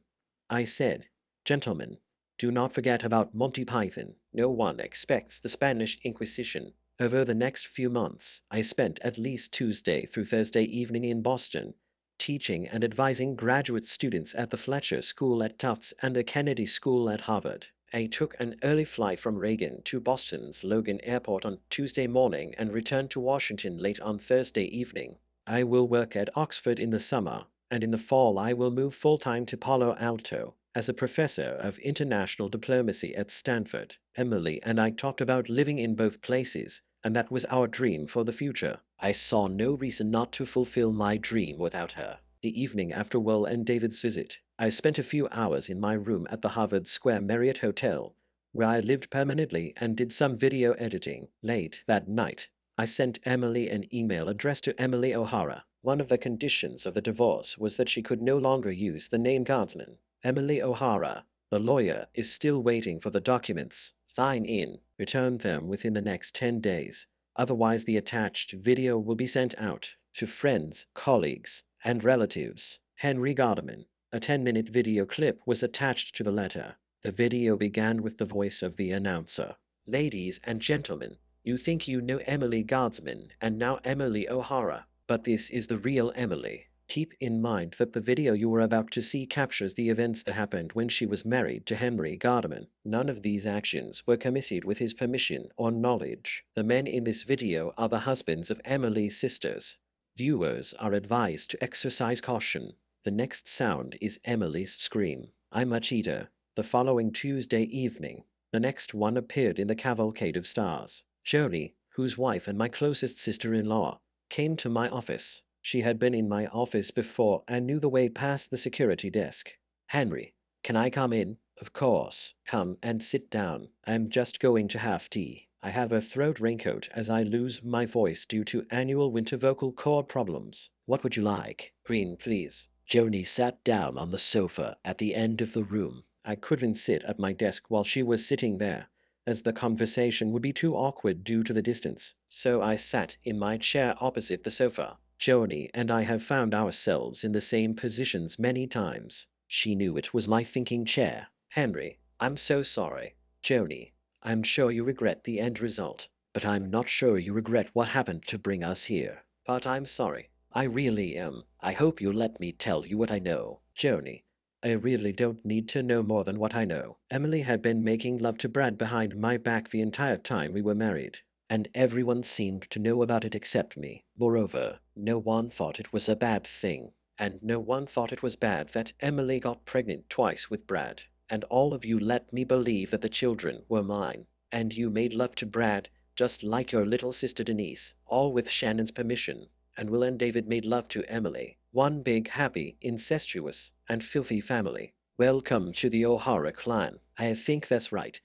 I said, gentlemen, do not forget about Monty Python. No one expects the Spanish Inquisition. Over the next few months, I spent at least Tuesday through Thursday evening in Boston, teaching and advising graduate students at the Fletcher School at Tufts and the Kennedy School at Harvard. I took an early flight from Reagan to Boston's Logan Airport on Tuesday morning and returned to Washington late on Thursday evening. I will work at Oxford in the summer, and in the fall I will move full-time to Palo Alto as a professor of international diplomacy at Stanford. Emily and I talked about living in both places, and that was our dream for the future. I saw no reason not to fulfill my dream without her. The evening after Will and David's visit, I spent a few hours in my room at the Harvard Square Marriott Hotel, where I lived permanently and did some video editing. Late that night, I sent Emily an email addressed to Emily O'Hara. One of the conditions of the divorce was that she could no longer use the name Guardsman. Emily O'Hara, the lawyer, is still waiting for the documents. Sign in. Return them within the next 10 days. Otherwise, the attached video will be sent out to friends, colleagues, and relatives. Henry Garderman. A 10-minute video clip was attached to the letter. The video began with the voice of the announcer. Ladies and gentlemen, you think you know Emily Gardsman and now Emily O'Hara, but this is the real Emily. Keep in mind that the video you are about to see captures the events that happened when she was married to Henry Garderman. None of these actions were committed with his permission or knowledge. The men in this video are the husbands of Emily's sisters. Viewers are advised to exercise caution. The next sound is Emily's scream. I'm a cheater. The following Tuesday evening, the next one appeared in the Cavalcade of Stars. Joni, whose wife and my closest sister-in-law, came to my office. She had been in my office before and knew the way past the security desk. Henry, can I come in? Of course. Come and sit down. I'm just going to have tea. I have a throat raincoat as I lose my voice due to annual winter vocal cord problems. What would you like? Green, please. Joni sat down on the sofa at the end of the room. I couldn't sit at my desk while she was sitting there, as the conversation would be too awkward due to the distance. So I sat in my chair opposite the sofa. Joni and I have found ourselves in the same positions many times. She knew it was my thinking chair. Henry, I'm so sorry. Joni, I'm sure you regret the end result, but I'm not sure you regret what happened to bring us here. But I'm sorry. I really am. I hope you'll let me tell you what I know. Joni, I really don't need to know more than what I know. Emily had been making love to Brad behind my back the entire time we were married, and everyone seemed to know about it except me. Moreover, no one thought it was a bad thing, and no one thought it was bad that Emily got pregnant twice with Brad, and all of you let me believe that the children were mine, and you made love to Brad just like your little sister Denise, all with Shannon's permission, and Will and David made love to Emily. One big, happy, incestuous, and filthy family. Welcome to the O'Hara clan. I think that's right.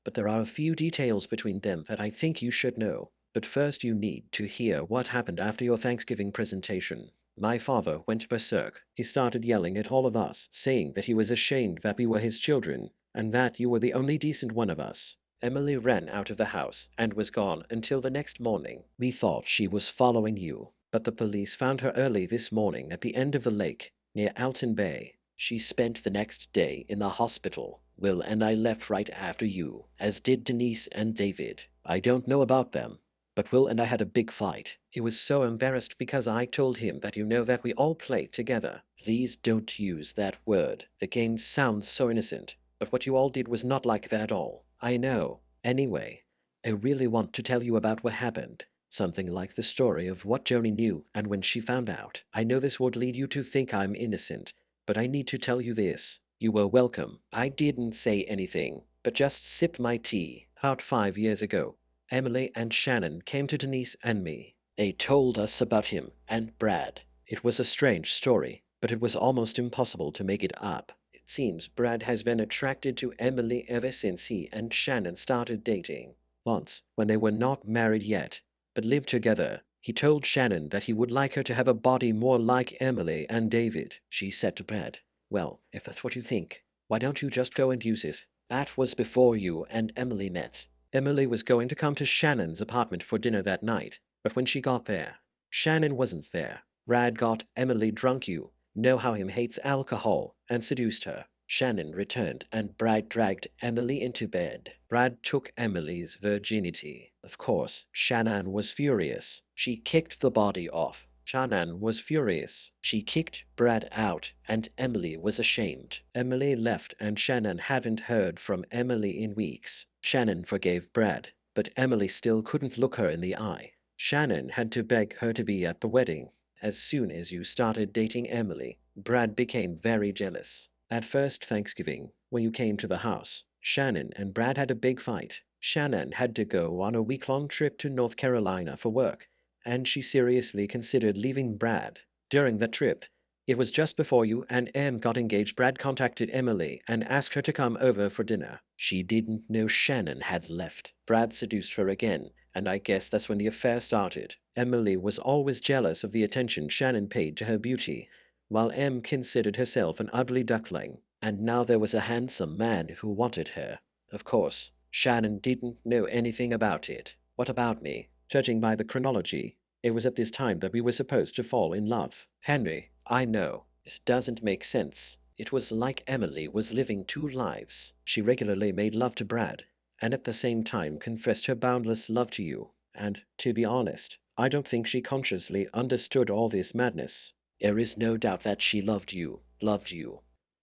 But there are a few details between them that I think you should know. But first you need to hear what happened after your Thanksgiving presentation. My father went berserk. He started yelling at all of us, saying that he was ashamed that we were his children, and that you were the only decent one of us. Emily ran out of the house and was gone until the next morning. We thought she was following you, but the police found her early this morning at the end of the lake, near Alton Bay. She spent the next day in the hospital. Will and I left right after you, as did Denise and David. I don't know about them, but Will and I had a big fight. He was so embarrassed because I told him that you know that we all played together. Please don't use that word. The game sounds so innocent, but what you all did was not like that at all. I know. Anyway, I really want to tell you about what happened. Something like the story of what Joni knew and when she found out. I know this would lead you to think I'm innocent, but I need to tell you this. You were welcome. I didn't say anything, but just sipped my tea. About 5 years ago, Emily and Shannon came to Denise and me. They told us about him and Brad. It was a strange story, but it was almost impossible to make it up. It seems Brad has been attracted to Emily ever since he and Shannon started dating. Once, when they were not married yet, but lived together, he told Shannon that he would like her to have a body more like Emily and David. She said to Brad, "Well, if that's what you think, why don't you just go and use it?" That was before you and Emily met. Emily was going to come to Shannon's apartment for dinner that night, but when she got there, Shannon wasn't there. Brad got Emily drunk, you know how him hates alcohol, and seduced her. Shannon returned, and Brad dragged Emily into bed. Brad took Emily's virginity. Of course, Shannon was furious. She kicked the body off. Shannon was furious. She kicked Brad out, and Emily was ashamed. Emily left, and Shannon hadn't heard from Emily in weeks. Shannon forgave Brad, but Emily still couldn't look her in the eye. Shannon had to beg her to be at the wedding. As soon as you started dating Emily, Brad became very jealous. At first Thanksgiving, when you came to the house, Shannon and Brad had a big fight. Shannon had to go on a week-long trip to North Carolina for work, and she seriously considered leaving Brad. During that trip, it was just before you and Em got engaged, Brad contacted Emily and asked her to come over for dinner. She didn't know Shannon had left. Brad seduced her again, and I guess that's when the affair started. Emily was always jealous of the attention Shannon paid to her beauty, while Em considered herself an ugly duckling. And now there was a handsome man who wanted her. Of course, Shannon didn't know anything about it. What about me? Judging by the chronology, it was at this time that we were supposed to fall in love. Henry, I know, this doesn't make sense. It was like Emily was living two lives. She regularly made love to Brad, and at the same time confessed her boundless love to you. And, to be honest, I don't think she consciously understood all this madness. There is no doubt that she loved you.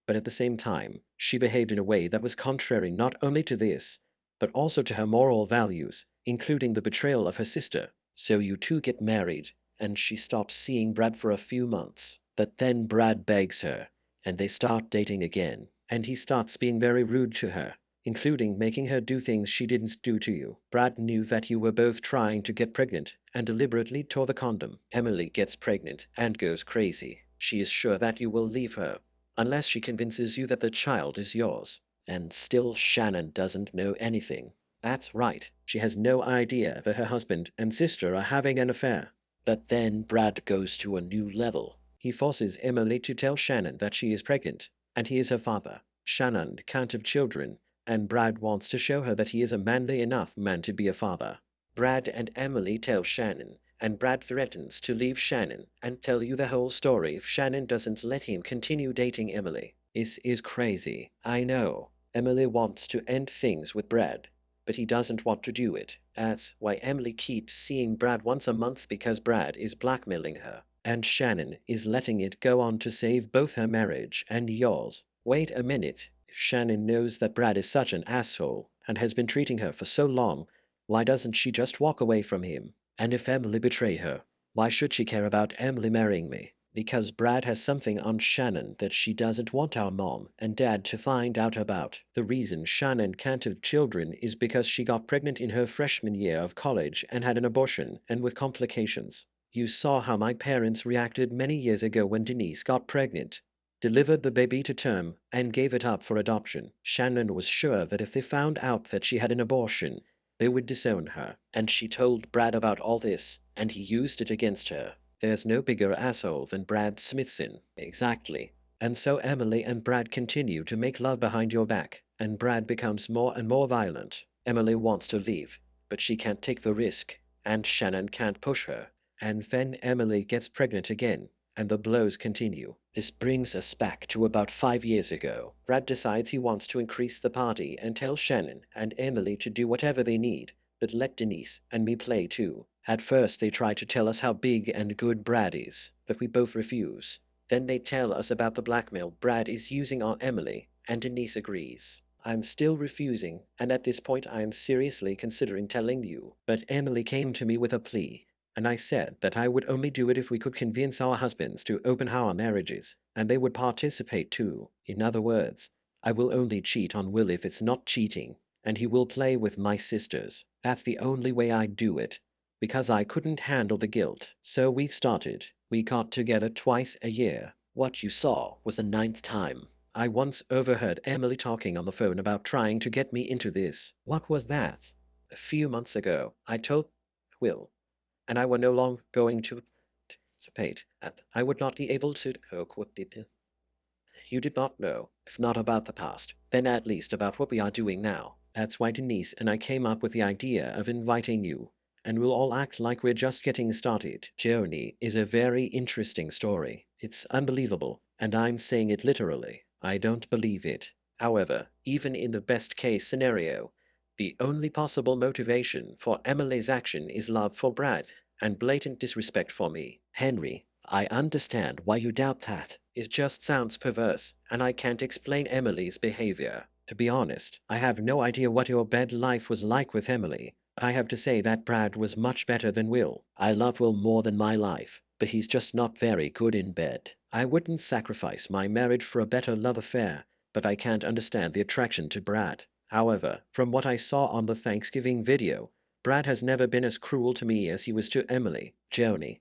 But at the same time, she behaved in a way that was contrary not only to this, but also to her moral values, including the betrayal of her sister. So you two get married, and she stops seeing Brad for a few months. But then Brad begs her, and they start dating again, and he starts being very rude to her, including making her do things she didn't do to you. Brad knew that you were both trying to get pregnant and deliberately tore the condom. Emily gets pregnant and goes crazy. She is sure that you will leave her unless she convinces you that the child is yours. And still Shannon doesn't know anything. That's right, she has no idea that her husband and sister are having an affair. But then Brad goes to a new level. He forces Emily to tell Shannon that she is pregnant, and he is her father. Shannon can't have children, and Brad wants to show her that he is a manly enough man to be a father. Brad and Emily tell Shannon, and Brad threatens to leave Shannon and tell you the whole story if Shannon doesn't let him continue dating Emily. This is crazy, I know. Emily wants to end things with Brad, but he doesn't want to do it. That's why Emily keeps seeing Brad once a month because Brad is blackmailing her. And Shannon is letting it go on to save both her marriage and yours. Wait a minute. If Shannon knows that Brad is such an asshole and has been treating her for so long, why doesn't she just walk away from him? And if Emily betrayed her, why should she care about Emily marrying me? Because Brad has something on Shannon that she doesn't want our mom and dad to find out about. The reason Shannon can't have children is because she got pregnant in her freshman year of college and had an abortion, and with complications. You saw how my parents reacted many years ago when Denise got pregnant, delivered the baby to term, and gave it up for adoption. Shannon was sure that if they found out that she had an abortion, they would disown her, and she told Brad about all this, and he used it against her. There's no bigger asshole than Brad Smithson. Exactly. And so Emily and Brad continue to make love behind your back, and Brad becomes more and more violent. Emily wants to leave, but she can't take the risk, and Shannon can't push her. And then Emily gets pregnant again, and the blows continue. This brings us back to about 5 years ago. Brad decides he wants to increase the party and tell Shannon and Emily to do whatever they need, but let Denise and me play too. At first they try to tell us how big and good Brad is, but we both refuse. Then they tell us about the blackmail Brad is using on Emily, and Denise agrees. I'm still refusing, and at this point I am seriously considering telling you. But Emily came to me with a plea, and I said that I would only do it if we could convince our husbands to open our marriages, and they would participate too. In other words, I will only cheat on Will if it's not cheating, and he will play with my sisters. That's the only way I'd do it, because I couldn't handle the guilt. So we've started. We got together twice a year. What you saw was the ninth time. I once overheard Emily talking on the phone about trying to get me into this. What was that? A few months ago, I told Will and I were no longer going to participate, and I would not be able to cope with it. You did not know, if not about the past, then at least about what we are doing now. That's why Denise and I came up with the idea of inviting you, and we'll all act like we're just getting started. Joni is a very interesting story. It's unbelievable, and I'm saying it literally. I don't believe it. However, even in the best case scenario, the only possible motivation for Emily's action is love for Brad and blatant disrespect for me. Henry, I understand why you doubt that. It just sounds perverse, and I can't explain Emily's behavior. To be honest, I have no idea what your bed life was like with Emily. I have to say that Brad was much better than Will. I love Will more than my life, but he's just not very good in bed. I wouldn't sacrifice my marriage for a better love affair, but I can't understand the attraction to Brad. However, from what I saw on the Thanksgiving video, Brad has never been as cruel to me as he was to Emily. Joni,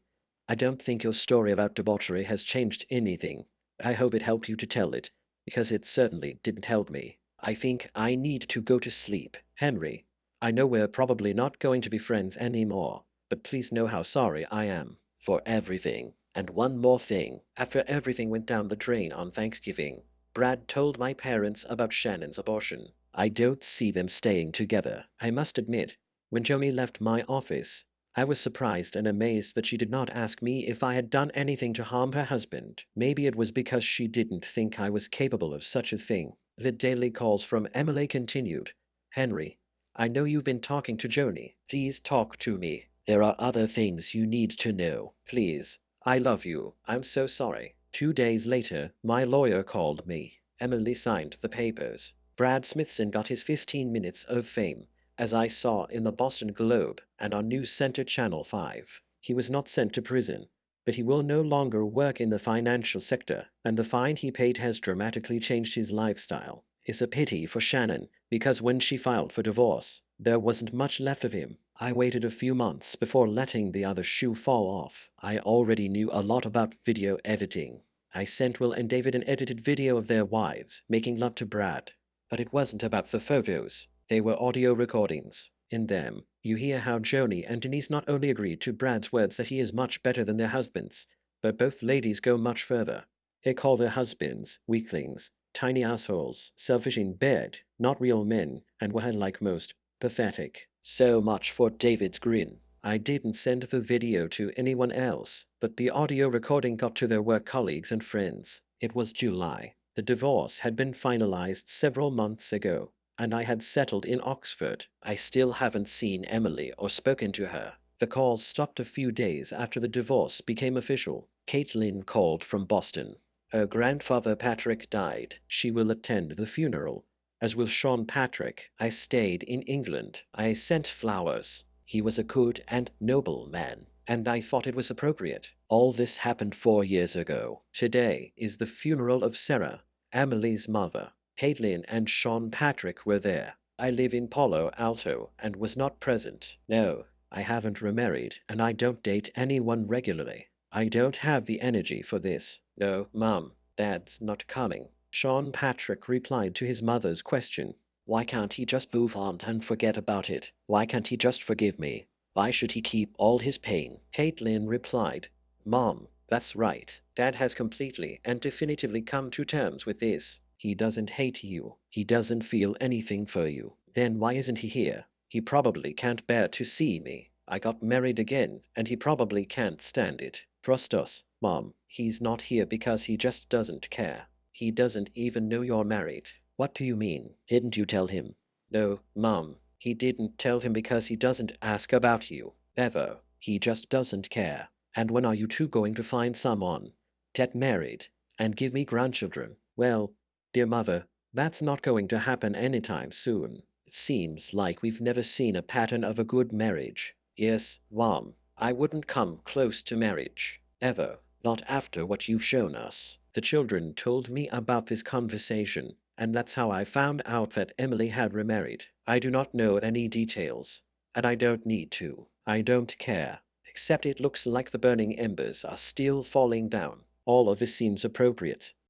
I don't think your story about debauchery has changed anything. I hope it helped you to tell it, because it certainly didn't help me. I think I need to go to sleep. Henry, I know we're probably not going to be friends anymore, but please know how sorry I am for everything. And one more thing. After everything went down the drain on Thanksgiving, Brad told my parents about Shannon's abortion. I don't see them staying together. I must admit, when Joni left my office, I was surprised and amazed that she did not ask me if I had done anything to harm her husband. Maybe it was because she didn't think I was capable of such a thing. The daily calls from Emily continued. Henry, I know you've been talking to Joni. Please talk to me. There are other things you need to know. Please. I love you. I'm so sorry. 2 days later, my lawyer called me. Emily signed the papers. Brad Smithson got his 15 minutes of fame, as I saw in the Boston Globe and on News Center Channel 5. He was not sent to prison, but he will no longer work in the financial sector, and the fine he paid has dramatically changed his lifestyle. It's a pity for Shannon, because when she filed for divorce, there wasn't much left of him. I waited a few months before letting the other shoe fall off. I already knew a lot about video editing. I sent Will and David an edited video of their wives making love to Brad. But it wasn't about the photos. They were audio recordings. In them, you hear how Joni and Denise not only agreed to Brad's words that he is much better than their husbands, but both ladies go much further. They call their husbands weaklings, tiny assholes, selfish in bed, not real men, and what I like most, pathetic. So much for David's grin. I didn't send the video to anyone else, but the audio recording got to their work colleagues and friends. It was July. The divorce had been finalized several months ago, and I had settled in Oxford. I still haven't seen Emily or spoken to her. The calls stopped a few days after the divorce became official. Caitlin called from Boston. Her grandfather Patrick died. She will attend the funeral, as will Sean Patrick. I stayed in England. I sent flowers. He was a good and noble man, and I thought it was appropriate. All this happened 4 years ago. Today is the funeral of Sarah, Emily's mother. Caitlin and Sean Patrick were there. I live in Palo Alto and was not present. No, I haven't remarried, and I don't date anyone regularly. I don't have the energy for this. No, Mom, Dad's not coming. Sean Patrick replied to his mother's question. Why can't he just move on and forget about it? Why can't he just forgive me? Why should he keep all his pain? Caitlin replied, Mom, that's right. Dad has completely and definitively come to terms with this. He doesn't hate you. He doesn't feel anything for you. Then why isn't he here? He probably can't bear to see me. I got married again, and he probably can't stand it. Trust us, Mom. He's not here because he just doesn't care. He doesn't even know you're married. What do you mean? Didn't you tell him? No, Mom. He didn't tell him because he doesn't ask about you. Ever. He just doesn't care. And when are you two going to find someone? Get married and give me grandchildren? Well, dear mother, that's not going to happen anytime soon. It seems like we've never seen a pattern of a good marriage. Yes, Mom, I wouldn't come close to marriage. Ever. Not after what you've shown us. The children told me about this conversation, and that's how I found out that Emily had remarried. I do not know any details, and I don't need to. I don't care. Except it looks like the burning embers are still falling down. All of this seems appropriate.